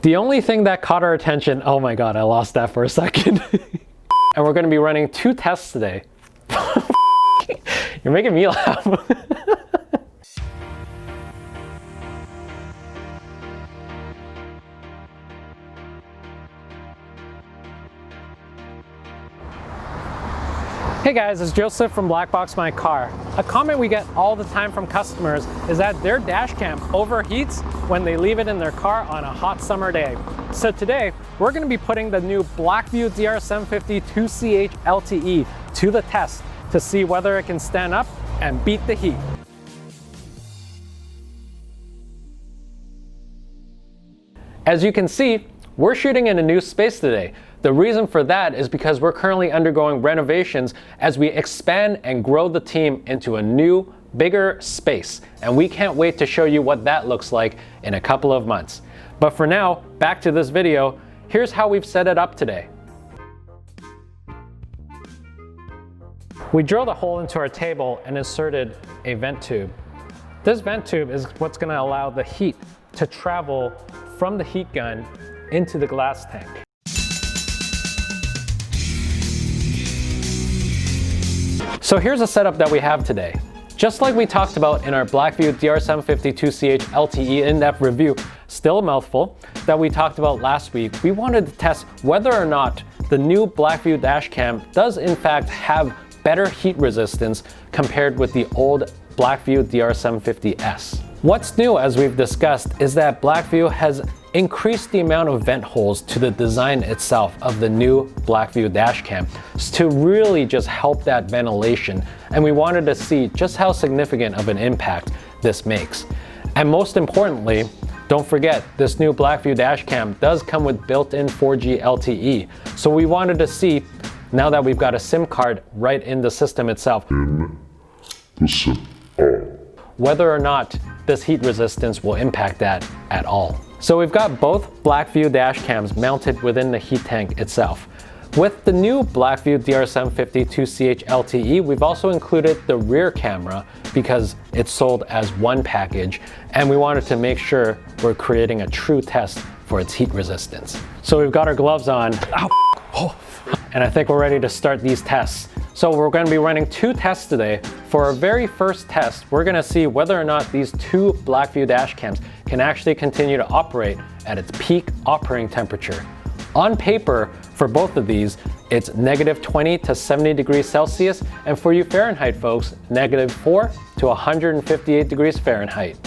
The only thing that caught our attention, oh my god, I lost that for a second. And we're going to be running 2 tests today. You're making me laugh. Hey guys, it's Joseph from BlackboxMyCar. A comment we get all the time from customers is that their dash cam overheats when they leave it in their car on a hot summer day. So today, we're going to be putting the new BlackVue DR750-2CH LTE to the test to see whether it can stand up and beat the heat. As you can see, we're shooting in a new space today. The reason for that is because we're currently undergoing renovations as we expand and grow the team into a new, bigger space. And we can't wait to show you what that looks like in a couple of months. But for now, back to this video, here's how we've set it up today. We drilled a hole into our table and inserted a vent tube. This vent tube is what's going to allow the heat to travel from the heat gun into the glass tank. So here's a setup that we have today. Just like we talked about in our BlackVue DR750-2CH LTE in-depth review, still a mouthful, that we talked about last week, we wanted to test whether or not the new BlackVue dashcam does in fact have better heat resistance compared with the old BlackVue DR750S. What's new, as we've discussed, is that BlackVue has increased the amount of vent holes to the design itself of the new BlackVue dashcam to really just help that ventilation, and we wanted to see just how significant of an impact this makes. And most importantly, don't forget, this new BlackVue dashcam does come with built-in 4G LTE, so we wanted to see, now that we've got a SIM card right in the system itself, whether or not this heat resistance will impact that at all. So we've got both BlackVue dash cams mounted within the heat tank itself. With the new BlackVue DR750-2CH LTE, we've also included the rear camera because it's sold as one package, and we wanted to make sure we're creating a true test for its heat resistance. So we've got our gloves on, and I think we're ready to start these tests. So we're going to be running 2 tests today. For our very first test, we're going to see whether or not these 2 BlackVue dash cams can actually continue to operate at its peak operating temperature. On paper, for both of these, it's -20 to 70 degrees Celsius, and for you Fahrenheit folks, -4 to 158 degrees Fahrenheit.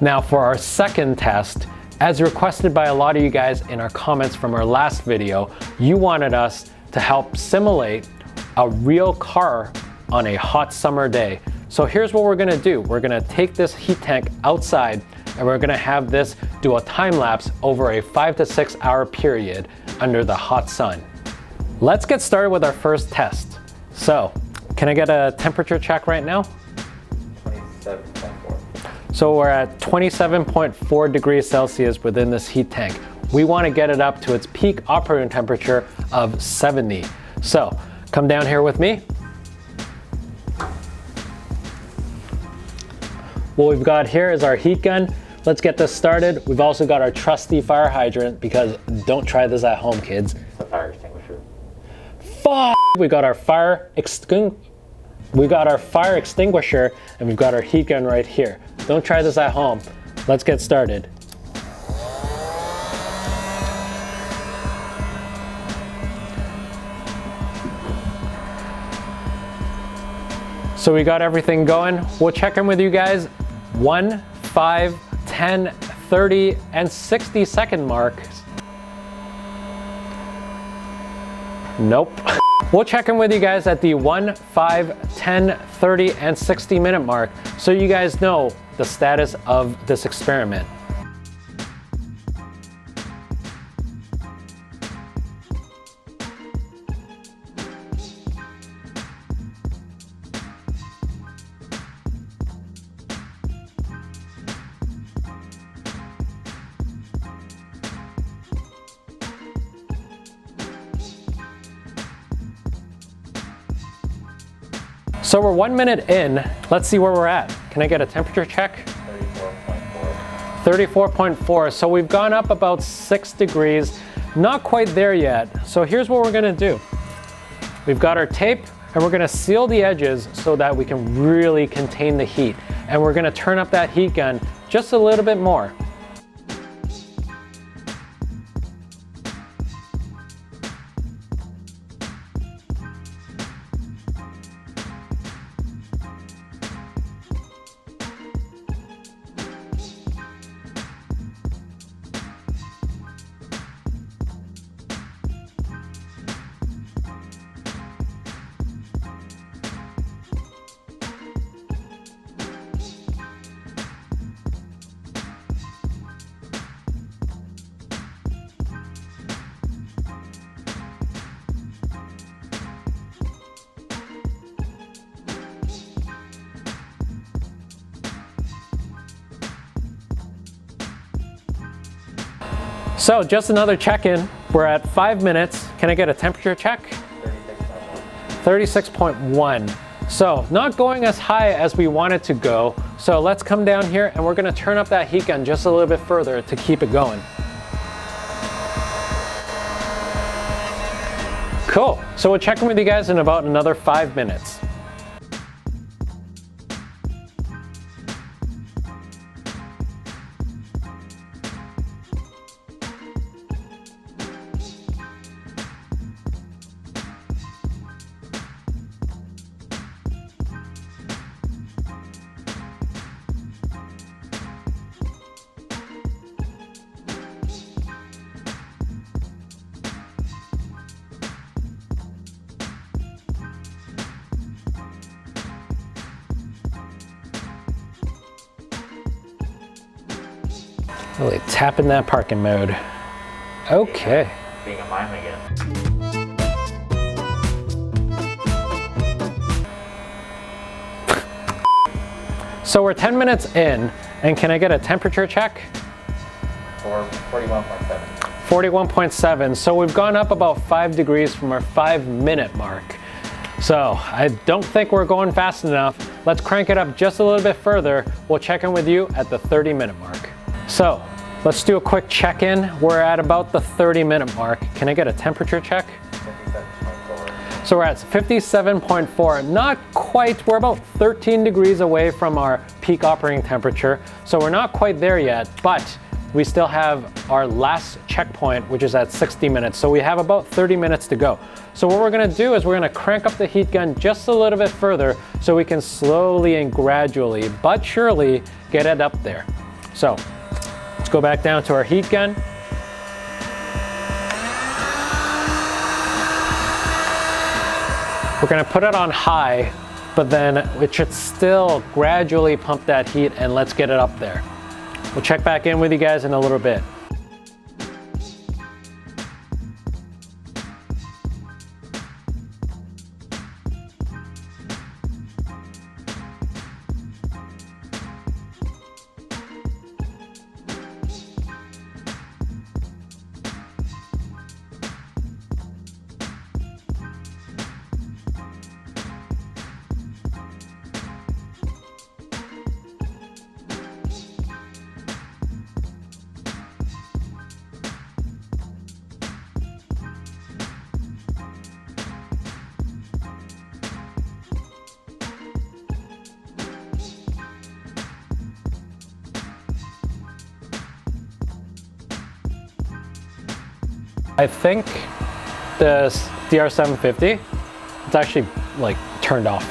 Now for our second test, as requested by a lot of you guys in our comments from our last video, you wanted us to help simulate a real car on a hot summer day. So here's what we're gonna do. We're gonna take this heat tank outside and we're gonna have this do a time lapse over a 5 to 6 hour period under the hot sun. Let's get started with our first test. So, can I get a temperature check right now? 27.4. So we're at 27.4 degrees Celsius within this heat tank. We wanna get it up to its peak operating temperature of 70. So, come down here with me. What we've got here is our heat gun. Let's get this started. We've also got our trusty fire hydrant because don't try this at home, kids. The fire extinguisher. We got our fire extinguisher and we've got our heat gun right here. Don't try this at home. Let's get started. So we got everything going. We'll check in with you guys 1, 5, 10, 30, and 60 second marks. Nope. We'll check in with you guys at the 1, 5, 10, 30, and 60 minute mark so you guys know the status of this experiment. So we're 1 minute in. Let's see where we're at. Can I get a temperature check? 34.4. 34.4. So we've gone up about 6 degrees. Not quite there yet. So here's what we're gonna do. We've got our tape and we're gonna seal the edges so that we can really contain the heat. And we're gonna turn up that heat gun just a little bit more. So just another check-in. We're at 5 minutes. Can I get a temperature check? 36.1. So not going as high as we want it to go. So let's come down here and we're gonna turn up that heat gun just a little bit further to keep it going. Cool. So we'll check in with you guys in about another 5 minutes. Really tapping that parking mode. Okay. Being a mime again. So we're 10 minutes in, and can I get a temperature check? 41.7. 41.7. So we've gone up about 5 degrees from our 5-minute mark. So I don't think we're going fast enough. Let's crank it up just a little bit further. We'll check in with you at the 30-minute mark. So let's do a quick check-in. We're at about the 30-minute mark. Can I get a temperature check? 57.4. So we're at 57.4. Not quite, we're about 13 degrees away from our peak operating temperature. So we're not quite there yet, but we still have our last checkpoint, which is at 60 minutes. So we have about 30 minutes to go. So what we're gonna do is we're gonna crank up the heat gun just a little bit further so we can slowly and gradually, but surely, get it up there. So let's go back down to our heat gun. We're gonna put it on high, but then it should still gradually pump that heat, and let's get it up there. We'll check back in with you guys in a little bit. I think the DR750, it's actually like turned off.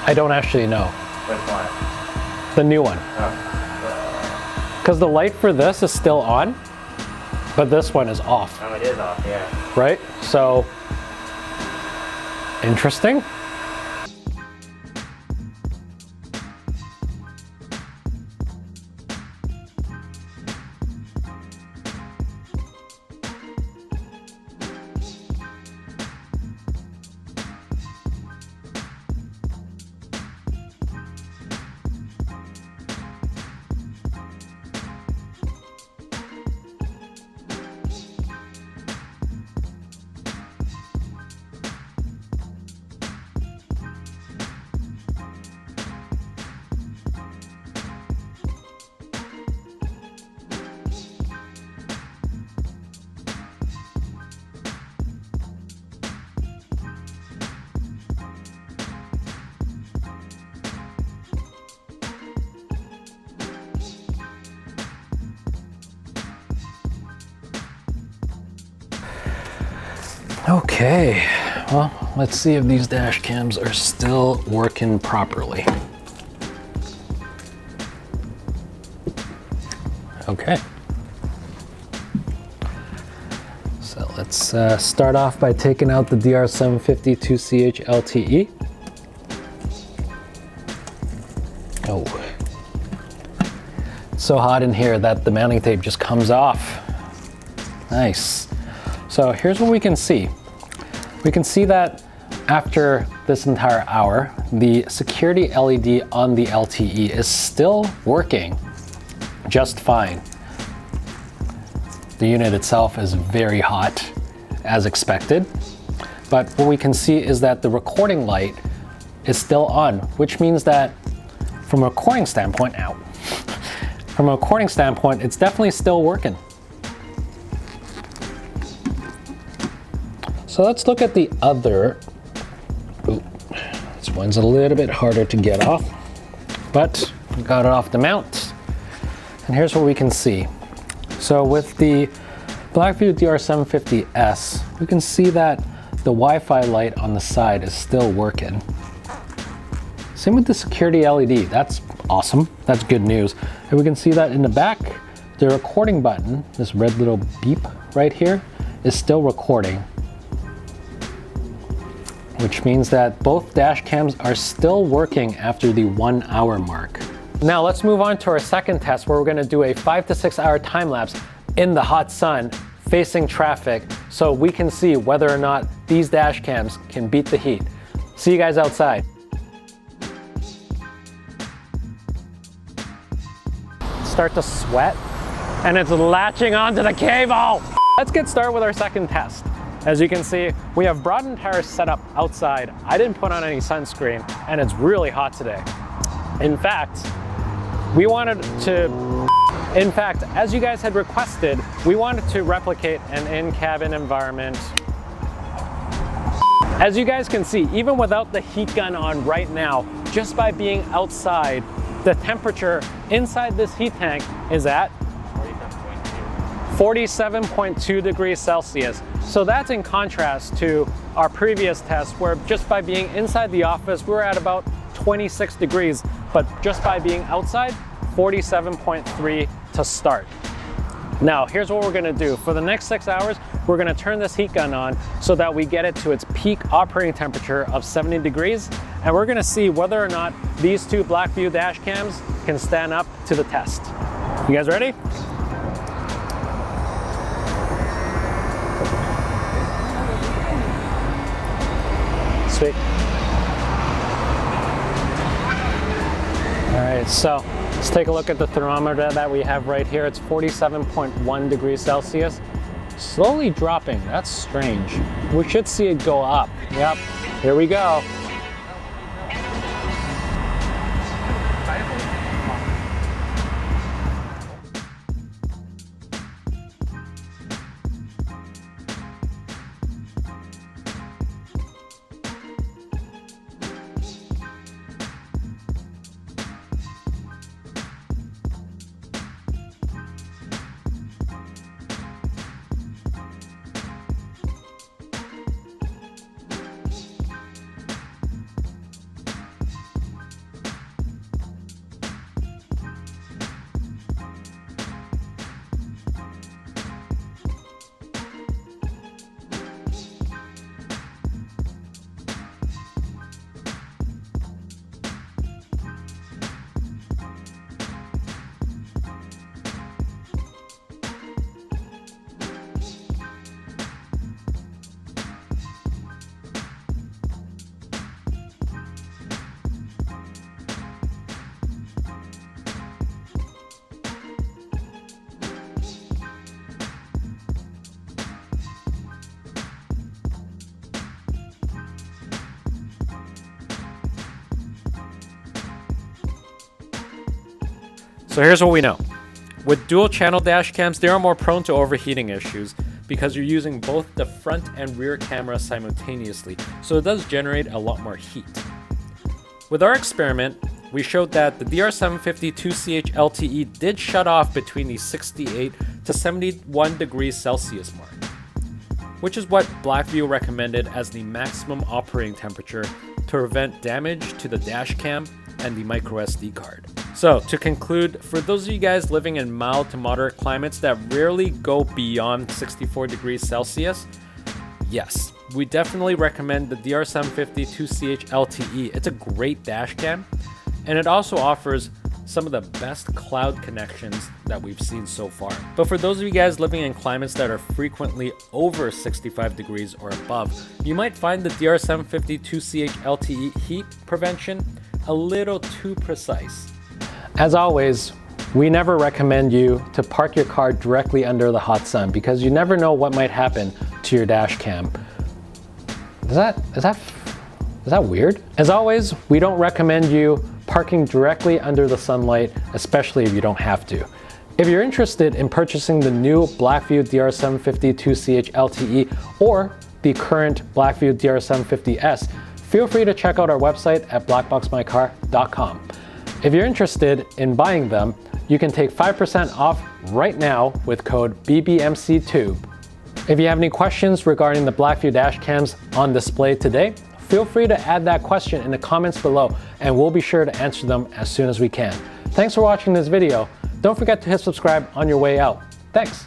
I don't actually know. Which one? The new one. Oh. Because the light for this is still on, but this one is off. Oh, it is off, yeah. Right? So, interesting. Okay, well, let's see if these dash cams are still working properly. Okay. So let's start off by taking out the DR750-2CH LTE. Oh, it's so hot in here that the mounting tape just comes off. Nice. So here's what we can see. We can see that after this entire hour, the security LED on the LTE is still working just fine. The unit itself is very hot, as expected. But what we can see is that the recording light is still on, which means that from a recording standpoint, from a recording standpoint, it's definitely still working. So let's look at the other. Ooh, this one's a little bit harder to get off, but we got it off the mount. And here's what we can see. So with the BlackVue DR750S, we can see that the Wi-Fi light on the side is still working. Same with the security LED, that's awesome, that's good news. And we can see that in the back, the recording button, this red little beep right here, is still recording. Which means that both dash cams are still working after the 1 hour mark. Now let's move on to our second test where we're gonna do a 5 to 6 hour time lapse in the hot sun facing traffic so we can see whether or not these dash cams can beat the heat. See you guys outside. Start to sweat and it's latching onto the cable. Let's get started with our second test. As you can see, we have brought an entire setup outside. I didn't put on any sunscreen and it's really hot today. In fact, as you guys had requested, we wanted to replicate an in-cabin environment. As you guys can see, even without the heat gun on right now, just by being outside, the temperature inside this heat tank is at 47.2 degrees Celsius. So that's in contrast to our previous test where just by being inside the office, we were at about 26 degrees, but just by being outside, 47.3 to start. Now, here's what we're gonna do. For the next 6 hours, we're gonna turn this heat gun on so that we get it to its peak operating temperature of 70 degrees, and we're gonna see whether or not these two BlackVue dash cams can stand up to the test. You guys ready? Sweet. All right, so let's take a look at the thermometer that we have right here. It's 47.1 degrees Celsius. Slowly dropping, that's strange. We should see it go up. Yep, here we go. So here's what we know. With dual channel dash cams, they are more prone to overheating issues because you're using both the front and rear camera simultaneously, so it does generate a lot more heat. With our experiment, we showed that the DR750-2CH LTE did shut off between the 68 to 71 degrees Celsius mark. which is what BlackVue recommended as the maximum operating temperature to prevent damage to the dash cam and the micro SD card. So to conclude, for those of you guys living in mild to moderate climates that rarely go beyond 64 degrees Celsius, yes, we definitely recommend the DR750-2CH LTE. It's a great dash cam, and it also offers some of the best cloud connections that we've seen so far. But for those of you guys living in climates that are frequently over 65 degrees or above, you might find the DR750-2CH LTE heat prevention a little too precise. As always, we never recommend you to park your car directly under the hot sun because you never know what might happen to your dash cam. Is that weird? As always, we don't recommend you parking directly under the sunlight, especially if you don't have to. If you're interested in purchasing the new BlackVue DR750-2CH LTE or the current BlackVue DR750S, feel free to check out our website at BlackboxMyCar.com. If you're interested in buying them, you can take 5% off right now with code BBMC2. If you have any questions regarding the BlackVue dash cams on display today, feel free to add that question in the comments below and we'll be sure to answer them as soon as we can. Thanks for watching this video. Don't forget to hit subscribe on your way out. Thanks.